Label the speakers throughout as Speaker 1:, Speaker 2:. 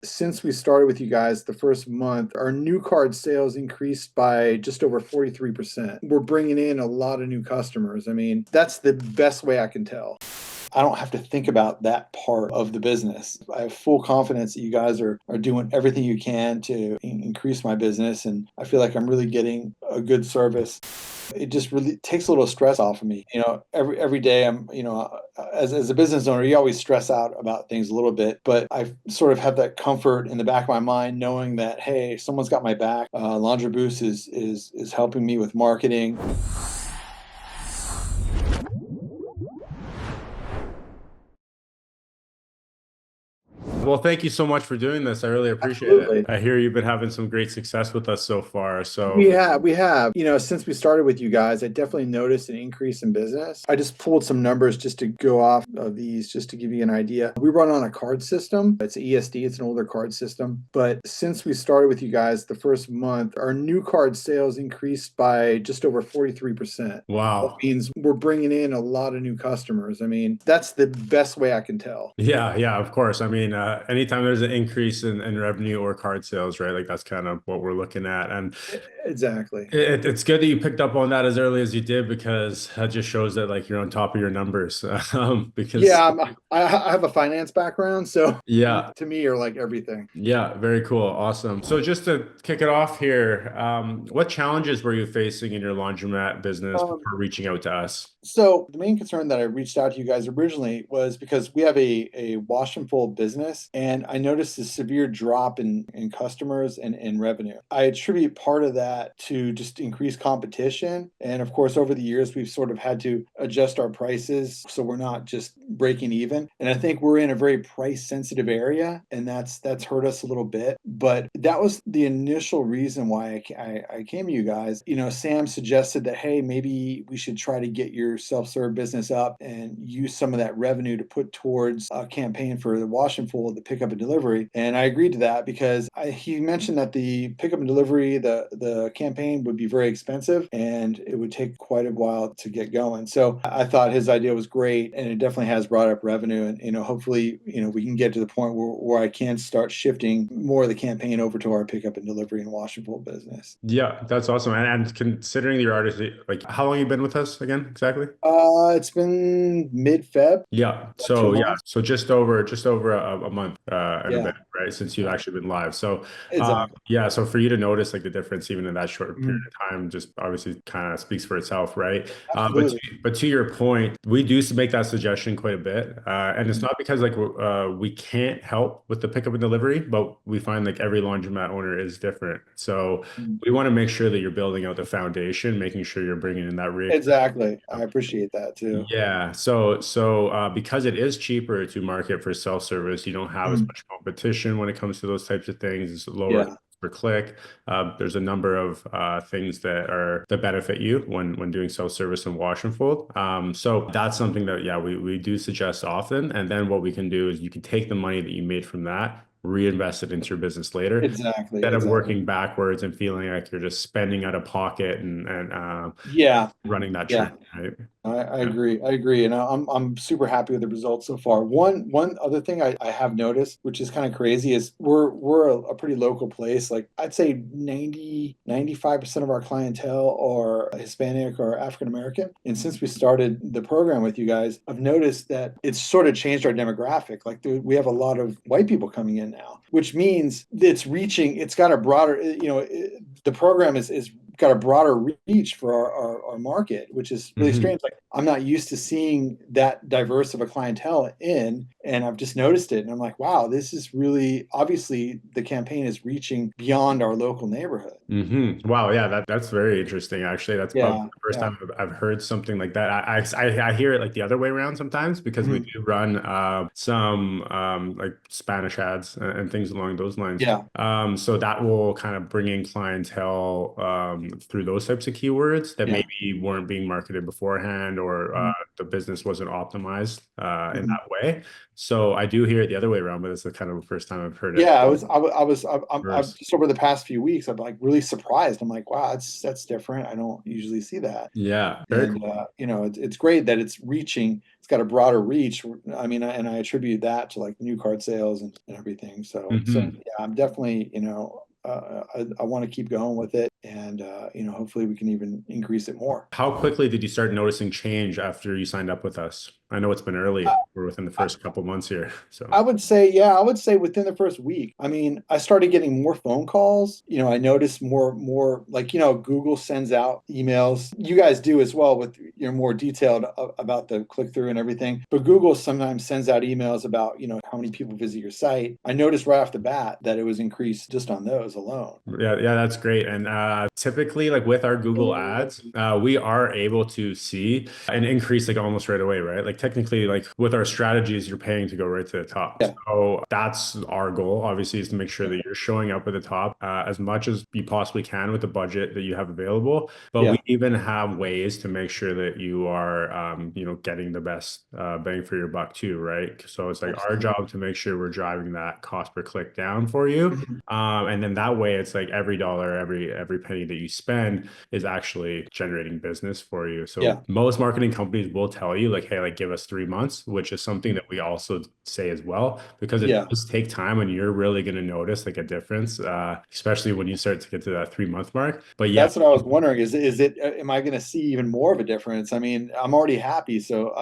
Speaker 1: Since we started with you guys the first month, our new card sales increased by just over 43%. We're bringing in a lot of new customers. I mean, that's the best way I can tell. I don't have to think about that part of the business. I have full confidence that you guys are doing everything you can to increase my business, and I feel like I'm really getting a good service. It just really takes a little stress off of me. Every day as a business owner, you always stress out about things a little bit, but I sort of have that comfort in the back of my mind knowing that, hey, someone's got my back. LaundroBoost is helping me with marketing.
Speaker 2: Well, thank you so much for doing this. I really appreciate it.
Speaker 1: Absolutely.
Speaker 2: I hear you've been having some great success with us so far. So
Speaker 1: We have. Since we started with you guys, I definitely noticed an increase in business. I just pulled some numbers just to go off of these, just to give you an idea. We run on a card system. It's an ESD, it's an older card system. But since we started with you guys the first month, our new card sales increased by just over 43%. That
Speaker 2: wow.
Speaker 1: means we're bringing in a lot of new customers. I mean, that's the best way I can tell.
Speaker 2: Yeah, of course. I mean, anytime there's an increase in revenue or card sales, right? Like that's kind of what we're looking at. And
Speaker 1: Exactly.
Speaker 2: it's good that you picked up on that as early as you did, because that just shows that like you're on top of your numbers. Because
Speaker 1: Yeah, I have a finance background, so
Speaker 2: yeah,
Speaker 1: to me, are like everything.
Speaker 2: yeah, very cool. Awesome. So just to kick it off here, what challenges were you facing in your laundromat business
Speaker 1: Um,
Speaker 2: before reaching out to us?
Speaker 1: So the main concern that I reached out to you guys originally was because we have a wash and fold business, and I noticed a severe drop in customers and revenue. I attribute part of that to just increased competition. And of course, over the years, we've sort of had to adjust our prices so we're not just breaking even. And I think we're in a very price sensitive area, and that's hurt us a little bit. But that was the initial reason why I came to you guys. Sam suggested that, hey, maybe we should try to get your self-serve business up and use some of that revenue to put towards a campaign for the wash and fold, the pickup and delivery. And I agreed to that because he mentioned that the pickup and delivery, the campaign would be very expensive and it would take quite a while to get going. So I thought his idea was great, and it definitely has brought up revenue. And hopefully, we can get to the point where I can start shifting more of the campaign over to our pickup and delivery and wash and fold business.
Speaker 2: Yeah, that's awesome. And considering your artist, like how long you been with us again, exactly?
Speaker 1: It's been mid-Feb,
Speaker 2: Yeah.
Speaker 1: about two
Speaker 2: So yeah,
Speaker 1: months.
Speaker 2: so just over a month and a
Speaker 1: Yeah,
Speaker 2: bit, right? Since you've
Speaker 1: yeah,
Speaker 2: actually been live. So
Speaker 1: exactly.
Speaker 2: yeah, so for you to notice like the difference even in that short period
Speaker 1: Mhm.
Speaker 2: of time just obviously kind of speaks for itself, right?
Speaker 1: Absolutely.
Speaker 2: But to your point, we do make that suggestion quite a bit. And it's
Speaker 1: Mhm.
Speaker 2: not because like we can't help with the pickup and delivery, but we find like every laundromat owner is different. So
Speaker 1: Mhm.
Speaker 2: we want to make sure that you're building out the foundation, making sure you're bringing in that reoccurring.
Speaker 1: Exactly. I appreciate that too.
Speaker 2: Yeah, because it is cheaper to market for self-service, you don't have as
Speaker 1: Mhm.
Speaker 2: much competition when it comes to those types of things. It's lower
Speaker 1: Yeah.
Speaker 2: per click. There's a number of things that benefit you when doing self-service and wash and fold. So that's something that yeah we do suggest often. And then what we can do is you can take the money that you made from that, reinvest it into your business later,
Speaker 1: Exactly.
Speaker 2: instead of
Speaker 1: Exactly.
Speaker 2: working backwards and feeling like you're just spending out of pocket and
Speaker 1: Yeah.
Speaker 2: running that
Speaker 1: Yeah.
Speaker 2: train, right?
Speaker 1: I
Speaker 2: Yeah.
Speaker 1: agree. I agree. And I'm super happy with the results so far. One other thing I have noticed, which is kind of crazy, is we're a pretty local place. Like I'd say 95% of our clientele are Hispanic or African American. And since we started the program with you guys, I've noticed that it's sort of changed our demographic. Like we have a lot of white people coming in now, which means it's got a broader, the program is got a broader reach for our market, which is really
Speaker 2: Mhm.
Speaker 1: strange. Like I'm not used to seeing that diverse of a clientele and I've just noticed it. And I'm like, wow, this is really obviously the campaign is reaching beyond our local neighborhood.
Speaker 2: Wow, yeah, that's very interesting. Actually, that's probably
Speaker 1: Yeah,
Speaker 2: the first
Speaker 1: yeah.
Speaker 2: time I've heard something like that. I hear it like the other way around sometimes because we
Speaker 1: Mhm.
Speaker 2: do run some like Spanish ads and things along those lines.
Speaker 1: Yeah.
Speaker 2: So that will kind of bring in clientele through those types of keywords that
Speaker 1: Yeah.
Speaker 2: maybe weren't being marketed beforehand, or
Speaker 1: Mhm.
Speaker 2: the business wasn't optimized in
Speaker 1: Mhm.
Speaker 2: that way. So I do hear it the other way around, but it's the kind of the first time I've heard it
Speaker 1: Yeah, I'm
Speaker 2: reverse.
Speaker 1: just over the past few weeks, I'm like really surprised. I'm like, wow, that's different. I don't usually see that.
Speaker 2: Yeah, very
Speaker 1: And
Speaker 2: cool.
Speaker 1: it's great that it's reaching. It's got a broader reach. I mean, and I attribute that to like new card sales and everything. So
Speaker 2: Mhm.
Speaker 1: yeah, I'm definitely I want to keep going with it, and hopefully we can even increase it more.
Speaker 2: How quickly did you start noticing change after you signed up with us? I know it's been early. We're within the
Speaker 1: I,
Speaker 2: first couple months here. So,
Speaker 1: I would say, yeah, I would say within the first week. I mean, I started getting more phone calls. I noticed more like, Google sends out emails. You guys do as well with more detailed about the click through and everything. But Google sometimes sends out emails about, how many people visit your site. I noticed right off the bat that it was increased just on those alone.
Speaker 2: yeah, that's great. And typically, like with our Google ads, we are able to see an increase like almost right away, right? Like technically, like with our strategies, you're paying to go right to the top.
Speaker 1: Yeah.
Speaker 2: So that's our goal, obviously, is to make sure
Speaker 1: Yeah.
Speaker 2: that you're showing up at the top as much as you possibly can with the budget that you have available. But we
Speaker 1: Yeah.
Speaker 2: even have ways to make sure that you are, getting the best bang for your buck too, right? So it's like our
Speaker 1: Absolutely.
Speaker 2: job to make sure we're driving that cost per click down for you.
Speaker 1: Mhm.
Speaker 2: And then that way, it's like every dollar, every penny that you spend is actually generating business for you. So
Speaker 1: Yeah.
Speaker 2: most marketing companies will tell you like, hey, like give us 3 months, which is something that we also say as well, because it
Speaker 1: Yeah.
Speaker 2: does take time and you're really going to notice like a difference, especially when you start to get to that 3 month mark. But yeah,
Speaker 1: That's what I was wondering. Am I going to see even more of a difference? I mean, I'm already happy. So,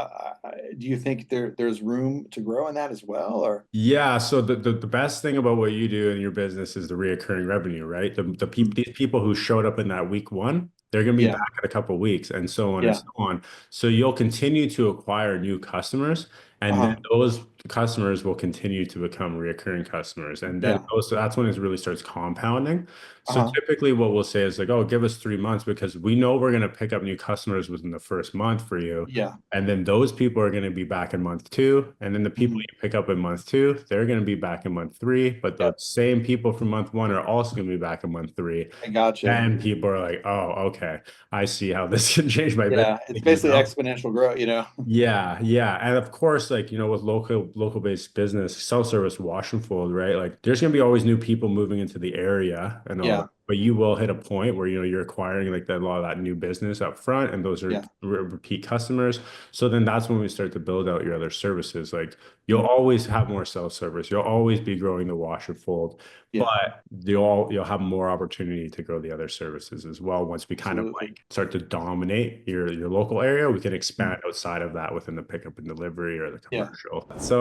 Speaker 1: do you think there's room to grow in that as well? Or
Speaker 2: yeah, so the best thing about what you do in your business is the reoccurring revenue, right? The people,
Speaker 1: Mhm.
Speaker 2: these people who showed up in that week one, they're going to be
Speaker 1: Yeah.
Speaker 2: back in a couple of weeks, and so on and
Speaker 1: Yeah.
Speaker 2: so on. So you'll continue to acquire new customers, and then
Speaker 1: Uh-huh.
Speaker 2: those customers will continue to become reoccurring customers, and then
Speaker 1: Yeah.
Speaker 2: that's when it really starts compounding. So
Speaker 1: Uh-huh.
Speaker 2: typically, what we'll say is like, "Oh, give us 3 months because we know we're going to pick up new customers within the first month for you."
Speaker 1: Yeah.
Speaker 2: And then those people are going to be back in month two. And then the people
Speaker 1: Mhm.
Speaker 2: you pick up in month two, they're going to be back in month three. But the
Speaker 1: Yep.
Speaker 2: same people from month one are also going to be back in month three.
Speaker 1: I gotcha.
Speaker 2: Then people are like, oh, okay, I see how this can change my business,
Speaker 1: Yeah. It's
Speaker 2: you
Speaker 1: basically
Speaker 2: know?
Speaker 1: exponential growth.
Speaker 2: Yeah, yeah. And of course, like, with local based business, self-service wash and fold, right? Like there's gonna be always new people moving into the area and all that.
Speaker 1: Yeah.
Speaker 2: But you will hit a point where you're acquiring like a lot of that new business up front, and those are
Speaker 1: Yeah.
Speaker 2: repeat customers. So then that's when we start to build out your other services. Like you'll
Speaker 1: Mhm.
Speaker 2: always have more self-service, you'll always be growing the wash and fold,
Speaker 1: Yeah.
Speaker 2: but you'll have more opportunity to grow the other services as well. Once we kind of
Speaker 1: Absolutely.
Speaker 2: like start to dominate your local area, we can
Speaker 1: Mhm.
Speaker 2: expand outside of that within the pickup and delivery or the
Speaker 1: Yeah.
Speaker 2: commercial. So,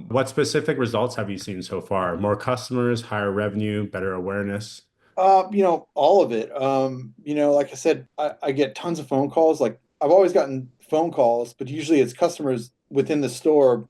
Speaker 2: what specific results have you seen so far? More customers, higher revenue, better awareness?
Speaker 1: All of it. Like I said, I get tons of phone calls. Like I've always gotten phone calls, but usually it's customers within the store,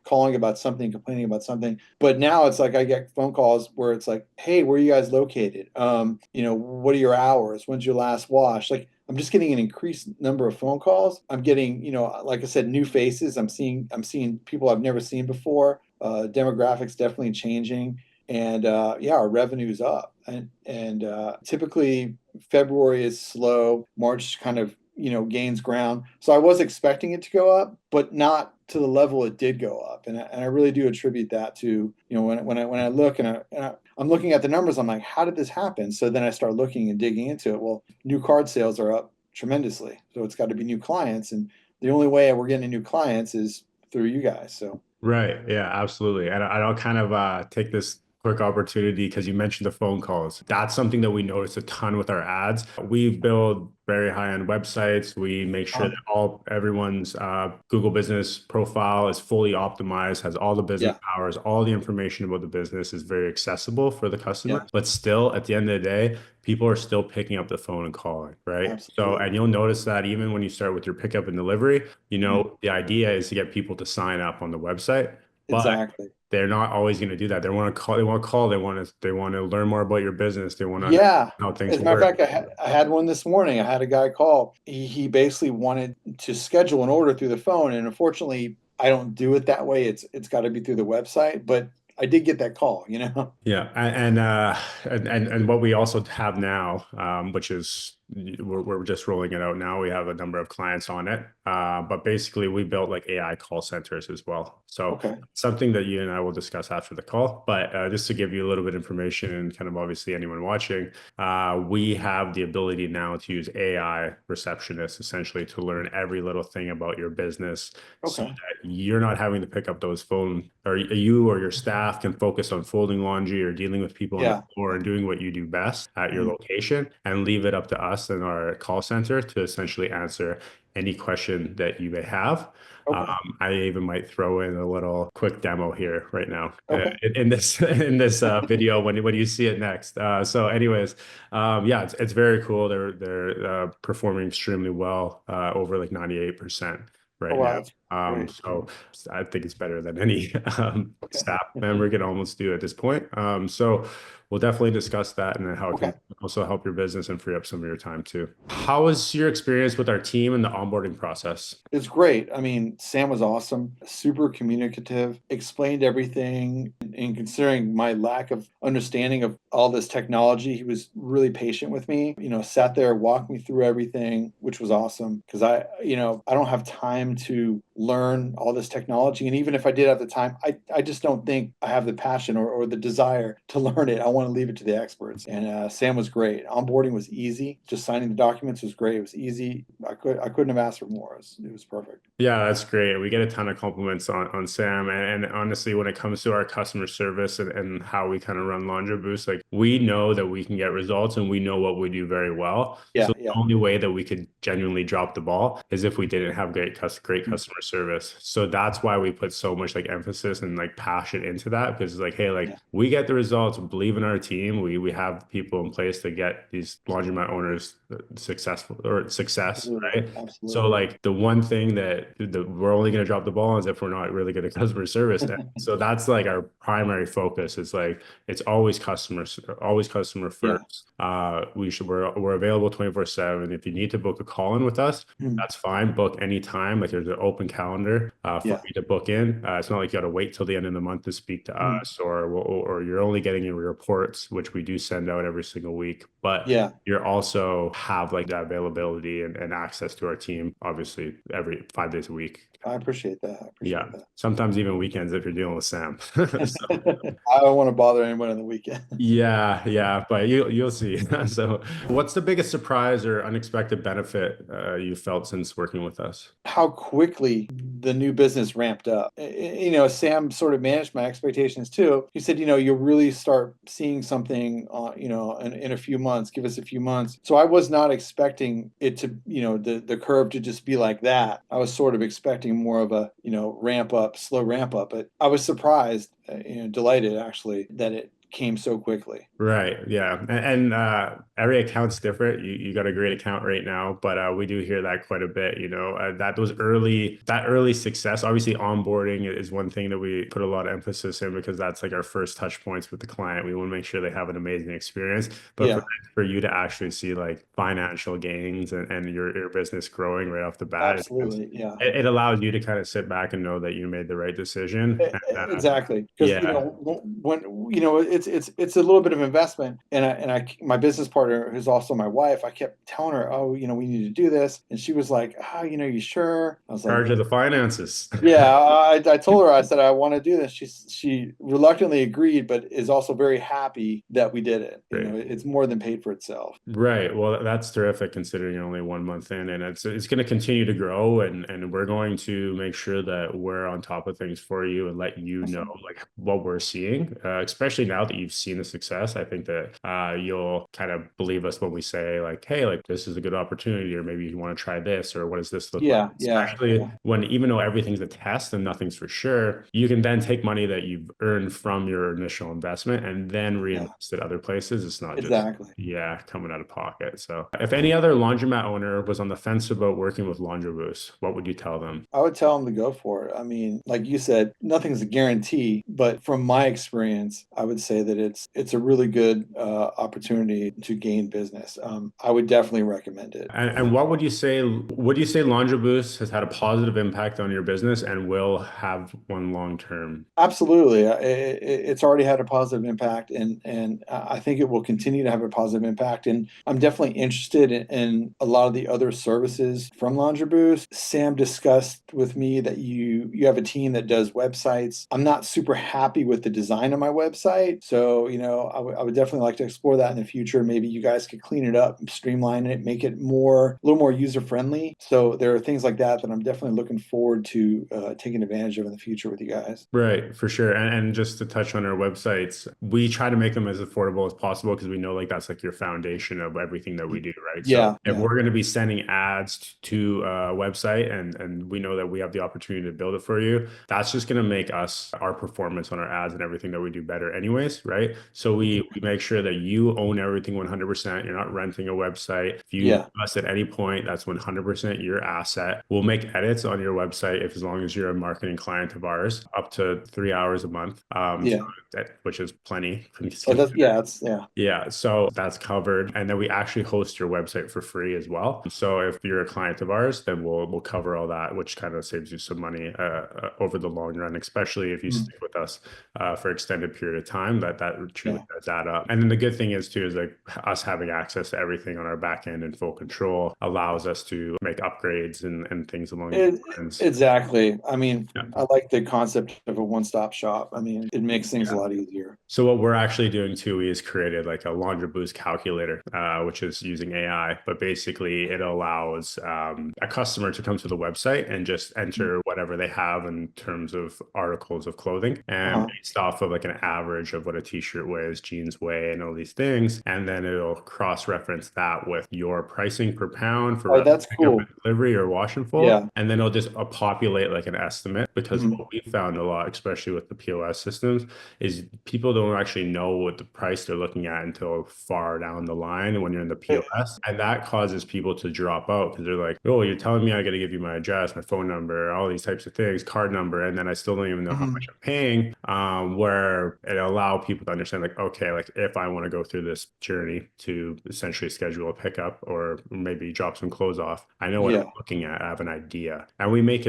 Speaker 1: calling about something, complaining about something. But now it's like I get phone calls where it's like, hey, where are you guys located? What are your hours? When's your last wash? Like I'm just getting an increased number of phone calls. I'm getting, like I said, new faces. I'm seeing people I've never seen before. Demographics definitely changing, and yeah, our revenue's up, and typically February is slow. March kind of gains ground. So I was expecting it to go up, but not to the level it did go up, and I really do attribute that to when I look I'm looking at the numbers. I'm like, how did this happen? So then I start looking and digging into it. Well, new card sales are up tremendously, so it's got to be new clients, and the only way we're getting new clients is through you guys. So
Speaker 2: Right. Yeah, absolutely. And I'll kind of take this quick opportunity because you mentioned the phone calls. That's something that we notice a ton with our ads. We build very high-end websites. We make sure that everyone's Google business profile is fully optimized, has all the business
Speaker 1: yeah,
Speaker 2: hours, all the information about the business is very accessible for the
Speaker 1: yeah,
Speaker 2: customer. But still, at the end of the day, people are still picking up the phone and calling, right? So,
Speaker 1: absolutely.
Speaker 2: and you'll notice that even when you start with your pickup and delivery,
Speaker 1: Mhm.
Speaker 2: the idea is to get people to sign up on the website, but
Speaker 1: Exactly.
Speaker 2: they're not always going to do that. They want to learn more about your business. They want to understand
Speaker 1: Yeah.
Speaker 2: how things
Speaker 1: As a matter of
Speaker 2: work.
Speaker 1: fact, I had one this morning. I had a guy call. He basically wanted to schedule an order through the phone, and unfortunately, I don't do it that way. It's got to be through the website. But I did get that call, you know?
Speaker 2: Yeah, and what we also have now, which is we're just rolling it out now. We have a number of clients on it, but basically we built like AI call centers as well. So
Speaker 1: Okay.
Speaker 2: something that you and I will discuss after the call. But just to give you a little bit of information and kind of obviously anyone watching, we have the ability now to use AI receptionists essentially to learn every little thing about your business, so
Speaker 1: Okay.
Speaker 2: that you're not having to pick up those phone, or you or your staff can focus on folding laundry or dealing with people on the
Speaker 1: Yeah.
Speaker 2: floor and doing what you do best at your
Speaker 1: Mhm.
Speaker 2: location, and leave it up to us and our call center to essentially answer any question that you may have.
Speaker 1: Okay.
Speaker 2: I even might throw in a little quick demo here right now
Speaker 1: Okay.
Speaker 2: in this in this video when you see it next. So, anyways, yeah, it's very cool. They're performing extremely well, over like 98%
Speaker 1: Oh,
Speaker 2: right
Speaker 1: wow.
Speaker 2: now.
Speaker 1: That's great.
Speaker 2: So I think it's better than any
Speaker 1: Okay.
Speaker 2: staff member can almost do at this point. So we'll definitely discuss that and then how it
Speaker 1: Okay.
Speaker 2: can also help your business and free up some of your time too. How was your experience with our team and the onboarding process?
Speaker 1: It's great. I mean, Sam was awesome, super communicative, explained everything. And considering my lack of understanding of all this technology, he was really patient with me, sat there, walked me through everything, which was awesome because I don't have time to learn all this technology. And even if I did have the time, I just don't think I have the passion or the desire to learn it. I want to leave it to the experts. And Sam was great. Onboarding was easy. Just signing the documents was great. It was easy. I couldn't have asked for more. It was perfect.
Speaker 2: Yeah, that's great. We get a ton of compliments on Sam. And honestly, when it comes to our customer service and how we kind of run LaundroBoost, like we know that we can get results and we know what we do very well.
Speaker 1: Yeah,
Speaker 2: So the
Speaker 1: yeah.
Speaker 2: only way that we could genuinely drop the ball is if we didn't have great
Speaker 1: Mm.
Speaker 2: customer service. So that's why we put so much like emphasis and like passion into that, because it's like, hey, like
Speaker 1: Yeah,
Speaker 2: we get the results, believe in our team. We have people in place to get these laundromat owners successful or success,
Speaker 1: absolutely.
Speaker 2: right? So
Speaker 1: Absolutely.
Speaker 2: like the one thing that we're only going to drop the ball on is if we're not really good at customer service. And so that's like our primary focus. It's like it's always customer
Speaker 1: Yeah.
Speaker 2: first. We're available 24/7. If you need to book a call in with us,
Speaker 1: Mm.
Speaker 2: that's fine. Book anytime. Like there's an open calendar for
Speaker 1: Yeah.
Speaker 2: you to book in. It's not like you got to wait till the end of the month to speak to
Speaker 1: Mm.
Speaker 2: us, or you're only getting your reports, which we do send out every single week. But
Speaker 1: Yeah.
Speaker 2: you're also have like that availability and access to our team, obviously every 5 days a week.
Speaker 1: I appreciate that. I
Speaker 2: Yeah.
Speaker 1: appreciate that.
Speaker 2: Sometimes even weekends if you're dealing with Sam. So
Speaker 1: I don't want to bother anyone on the weekend.
Speaker 2: yeah, but you'll see. So what's the biggest surprise or unexpected benefit you felt since working with us?
Speaker 1: How quickly the new business ramped up. Sam sort of managed my expectations too. He said, you'll really start seeing something, in a few months. Give us a few months. So I was not expecting it to, the curve to just be like that. I was sort of expecting more of a, slow ramp up. But I was surprised, delighted actually that it came so quickly.
Speaker 2: Right. Yeah. And every account's different. You got a great account right now, but we do hear that quite a bit, that early success. Obviously, onboarding is one thing that we put a lot of emphasis in because that's like our first touch points with the client. We want to make sure they have an amazing experience. But
Speaker 1: Yeah,
Speaker 2: for you to actually see like financial gains and your business growing right off the bat,
Speaker 1: absolutely. Yeah.
Speaker 2: it allows you to kind of sit back and know that you made the right decision.
Speaker 1: Exactly, because
Speaker 2: Yeah.
Speaker 1: when it's a little bit of investment, and my business partner, who's also my wife, I kept telling her, oh, we need to do this, and she was like, oh, you sure? I was like,
Speaker 2: Charge of the finances.
Speaker 1: yeah. I told her, I said I want to do this. She reluctantly agreed, but is also very happy that we did it.
Speaker 2: Great.
Speaker 1: It's more than paid for itself.
Speaker 2: Right. Well, that's terrific considering you're only 1 month in, and it's going to continue to grow, and we're going to make sure that we're on top of things for you and let you know
Speaker 1: Awesome.
Speaker 2: like what we're seeing, especially now that you've seen the success. I think that you'll kind of believe us when we say like, hey, like this is a good opportunity, or maybe you want to try this, or what does this look like?
Speaker 1: Yeah, yeah,
Speaker 2: Especially
Speaker 1: yeah,
Speaker 2: when even though everything's a test and nothing's for sure, you can then take money that you've earned from your initial investment and then
Speaker 1: yeah.
Speaker 2: reinvest it other places. It's not just
Speaker 1: Exactly.
Speaker 2: yeah, coming out of pocket. So if any other laundromat owner was on the fence about working with LaundroBoost, what would you tell them?
Speaker 1: I would tell them to go for it. I mean, like you said, nothing's a guarantee, but from my experience, I would say say that it's a really good opportunity to gain business. I would definitely recommend it.
Speaker 2: And what would you say? Would you say LaundroBoost has had a positive impact on your business and will have one long term?
Speaker 1: Absolutely. It's already had a positive impact, and I think it will continue to have a positive impact. And I'm definitely interested in a lot of the other services from LaundroBoost. Sam discussed with me that you have a team that does websites. I'm not super happy with the design of my website, so I would definitely like to explore that in the future. Maybe you guys could clean it up, streamline it, make it a little more user friendly. So there are things like that I'm definitely looking forward to taking advantage of in the future with you guys.
Speaker 2: Right, for sure. And just to touch on our websites, we try to make them as affordable as possible because we know like that's like your foundation of everything that we do, right? So
Speaker 1: Yeah,
Speaker 2: if
Speaker 1: yeah.
Speaker 2: we're going to be sending ads to a website and we know that we have the opportunity to build it for you, that's just going to make our performance on our ads and everything that we do better anyways, right? So we make sure that you own everything 100%. You're not renting a website. If you
Speaker 1: Yeah.
Speaker 2: invest at any point, that's 100% your asset. We'll make edits on your website if as long as you're a marketing client of ours, up to 3 hours a month,
Speaker 1: Yeah.
Speaker 2: which is plenty.
Speaker 1: Oh, yeah.
Speaker 2: Yeah, so that's covered. And then we actually host your website for free as well. So if you're a client of ours, then we'll cover all that, which kind of saves you some money over the long run, especially if you
Speaker 1: Mm.
Speaker 2: stick with us for extended period of time. That truly
Speaker 1: Yeah.
Speaker 2: does add up. And then the good thing is too is like us having access to everything on our back end and full control allows us to make upgrades and things along those lines.
Speaker 1: Exactly. I mean,
Speaker 2: Yeah.
Speaker 1: I like the concept of a one-stop shop. I mean, it makes things a
Speaker 2: Yeah.
Speaker 1: lot easier.
Speaker 2: So what we're actually doing too is created like a LaundroBoost calculator, which is using AI. But basically, it allows a customer to come to the website and just enter whatever they have in terms of articles of clothing, and
Speaker 1: Uh-huh.
Speaker 2: based off of like an average of what a t-shirt weighs, jeans weigh, and all these things, and then it'll cross-reference that with your pricing per pound for
Speaker 1: Oh, that's
Speaker 2: pickup and
Speaker 1: cool.
Speaker 2: delivery or wash and fold,
Speaker 1: Yeah.
Speaker 2: and then it'll just populate like an estimate. Because
Speaker 1: Mhm.
Speaker 2: what we found a lot, especially with the POS systems, is people don't actually know what the price they're looking at until far down the line when you're in the
Speaker 1: Eh,
Speaker 2: POS. And that causes people to drop out because they're like, oh, you're telling me I got to give you my address, my phone number, all these types of things, card number, and then I still don't even know how
Speaker 1: mhm.
Speaker 2: much I'm paying. Where it allow people to understand, like, okay, like if I want to go through this journey to essentially schedule a pickup or maybe drop some clothes off, I know what I'm
Speaker 1: Yeah.
Speaker 2: looking at. I have an idea. And we make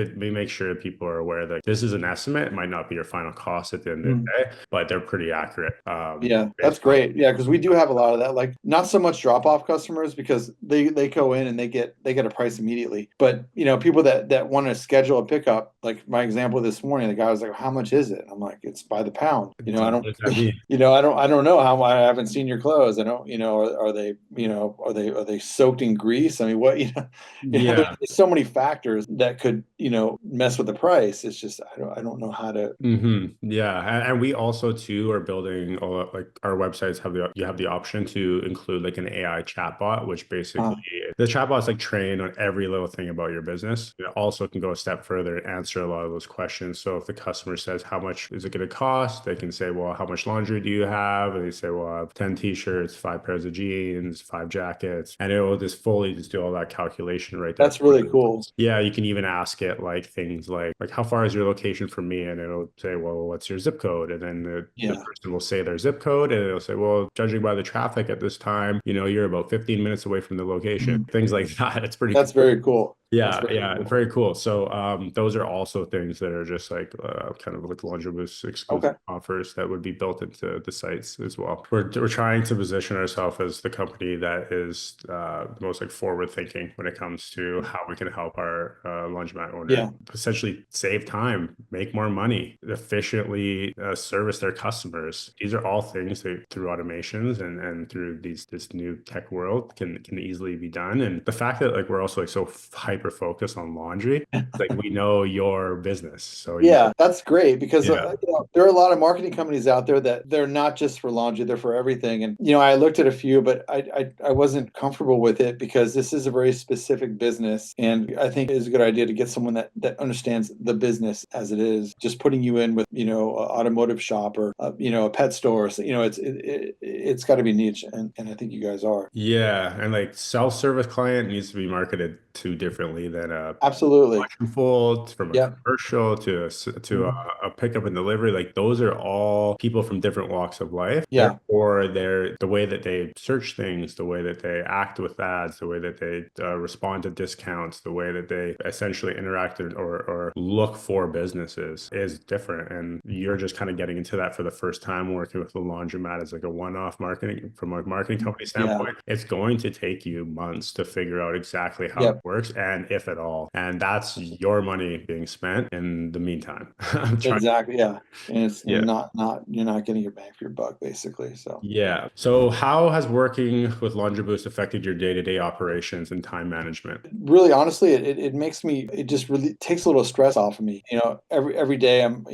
Speaker 2: sure that people are aware that this is an estimate. It might not be your final cost at the end of
Speaker 1: Mm.
Speaker 2: the day, but they're pretty accurate.
Speaker 1: Yeah, that's
Speaker 2: Based on
Speaker 1: great. Yeah, because we do have a lot of that. Like not so much drop off customers because they go in and they get a price immediately. But people that want to schedule a pickup, like my example this morning, the guy was like, "How much is it?" And I'm like, "It's by the pound." I
Speaker 2: what
Speaker 1: don't,
Speaker 2: does that mean?
Speaker 1: I don't know how I haven't seen your clothes. I don't, are they, are they soaked in grease? I mean, what,
Speaker 2: Yeah.
Speaker 1: there's so many factors that could, mess with the price. It's just I don't know how to.
Speaker 2: Yeah, and we also too are building like our websites have you have the option to include like an AI chatbot, which basically
Speaker 1: Uh,
Speaker 2: the chatbot's like trained on every little thing about your business. It also can go a step further and answer a lot of those questions. So if the customer says, how much is it going to cost? They can say, well, how much laundry do you have? And they say, well, I have 10 t-shirts, 5 pairs of jeans, 5 jackets, and it will just fully just do all that calculation right there.
Speaker 1: that's really cool.
Speaker 2: Yeah, you can even ask it like things like how far is your location from me? And it'll say, well, what's your zip code? And then the
Speaker 1: Yeah.
Speaker 2: person will say their zip code and it'll say, well, judging by the traffic at this time, you're about 15 minutes away from the location.
Speaker 1: Mhm.
Speaker 2: Things like that. It's pretty
Speaker 1: That's
Speaker 2: cool.
Speaker 1: very cool. That's
Speaker 2: Yeah,
Speaker 1: very
Speaker 2: yeah,
Speaker 1: cool.
Speaker 2: very cool. So those are also things that are just like kind of like LaundroBoost exclusive
Speaker 1: Okay.
Speaker 2: offers that would be built into the sites as well. We're trying to position ourselves as the company that is the most like forward thinking when it comes to how we can help our laundromat owners
Speaker 1: Yeah.
Speaker 2: essentially save time, make more money, efficiently service their customers. These are all things that through automations and through this new tech world can easily be done. And the fact that like we're also like so hyper focused on laundry, like we know your business. So
Speaker 1: Yeah, that's great because
Speaker 2: yeah.
Speaker 1: there are a lot of marketing companies out there that they're not just for laundry, they're for everything. And I looked at a few, but I wasn't comfortable with it because this is a very specific business, and I think it is a good idea to get someone that understands the business as it is. Just putting you in with a automotive shop or a pet store, so, it's got to be niche, and I think you guys are.
Speaker 2: Yeah, and like self-service client needs to be marketed to differently differently than a
Speaker 1: Absolutely.
Speaker 2: wash and fold, from a
Speaker 1: Yep.
Speaker 2: commercial to a pickup and delivery. Like those are all people from different walks of life.
Speaker 1: Yeah.
Speaker 2: Therefore, the way that they search things, the way that they act with ads, the way that they respond to discounts, the way that they essentially interact or look for businesses is different. And you're just kind of getting into that for the first time, working with the Laundromat as like a one-off marketing from a marketing company
Speaker 1: Yeah.
Speaker 2: standpoint. It's going to take you months to figure out exactly how it
Speaker 1: Yep.
Speaker 2: works and if at all. And that's your money being spent in the meantime. I'm trying.
Speaker 1: Exactly. Yeah. And it's
Speaker 2: Yeah.
Speaker 1: not you're not getting your bang for your buck, basically. So
Speaker 2: Yeah. So how has working with LaundroBoost affected your day-to-day operations and time management?
Speaker 1: really, honestly, it makes me, it just really takes a little stress off of me. Every day I'm,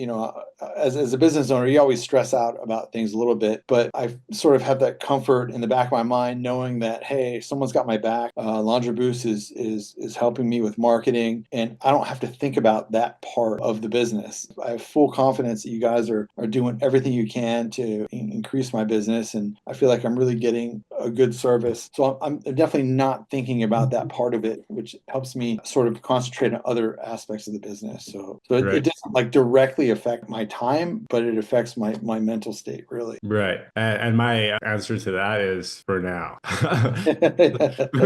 Speaker 1: as a business owner, you always stress out about things a little bit, but I sort of have that comfort in the back of my mind knowing that, hey, someone's got my back. LaundroBoost is helping me with marketing, and I don't have to think about that part of the business. I have full confidence that you guys are doing everything you can to increase my business, and I feel like I'm really getting a good service. So I'm definitely not thinking about that part of it, which helps me sort of concentrate on other aspects of the business. So it
Speaker 2: Right.
Speaker 1: doesn't like directly affect my time, but it affects my mental state, really.
Speaker 2: Right. And my answer to that is for now.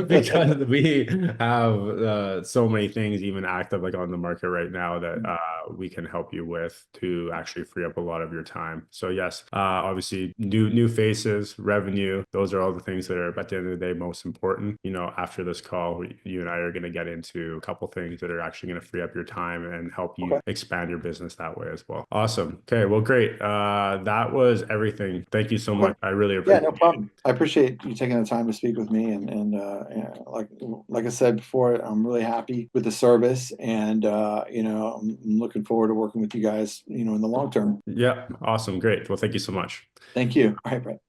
Speaker 2: Because we have so many things even active like on the market right now that we can help you with to actually free up a lot of your time. So yes, obviously new faces, revenue, those are all the things that are at the end of the day most important. After this call, you and I are going to get into a couple things that are actually going to free up your time and help you
Speaker 1: Okay.
Speaker 2: expand your business that way as well. Awesome. Okay, well, great. That was everything. Thank you so much. I really
Speaker 1: Yeah,
Speaker 2: appreciate
Speaker 1: no
Speaker 2: it.
Speaker 1: problem. I appreciate you taking the time to speak with me, and like I said before, I'm really happy with the service, and I'm looking forward to working with you guys, in the long term.
Speaker 2: Yeah, awesome. Great. Well, thank you so much.
Speaker 1: Thank you. All right, Brett.